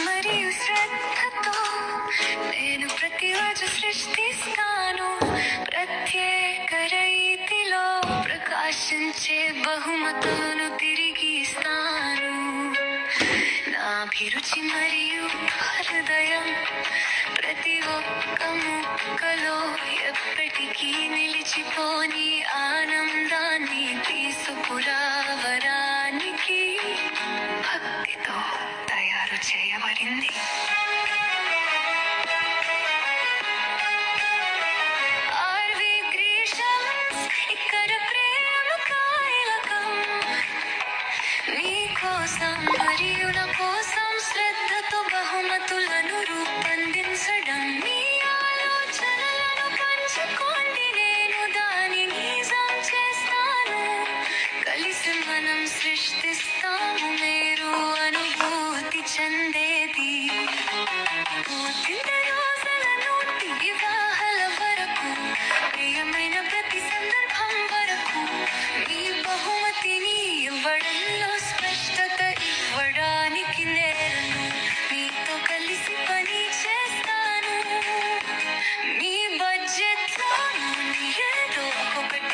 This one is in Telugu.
మరియు శ్రద్ధతో నేను ప్రతిరోజు సృష్టిస్తాను. ప్రత్యేక రీతిలో ప్రకాశించే బహుమతులను తిరిగి ఇస్తాను. నా అభిరుచి మరియు హృదయం ప్రతి ఒక్క ముక్కలో ఎప్పటికీ నిలిచిపోని ఆనందాన్ని తీసుకురావడానికి భక్తితో తయారు చేయబడింది. ఆర్వి గ్రీషమ్స్ ఇక్కడ ప్రేమ కాయలకం నీకోసం మరియు నా కోసం శ్రద్ధతో బహుమతులను రూపొందించడం. మీ ఆలోచనలను పంచుకోండి, నేను దాని నిజం చేస్తాను. కలిసి మనం సృష్టిస్తాము మీరు అనుభూతి చెందేది. పుట్టిన రోజుల నుండి వివాహాల వరకు, ప్రియమైన ప్రతి సందర్భం వరకు మీ బహుమతిని ఇవ్వడంలో స్పష్టత ఇవ్వడానికి నేను మీతో కలిసి పని చేస్తాను. మీ బడ్జెట్లో నుండి ఏదో ఒకటి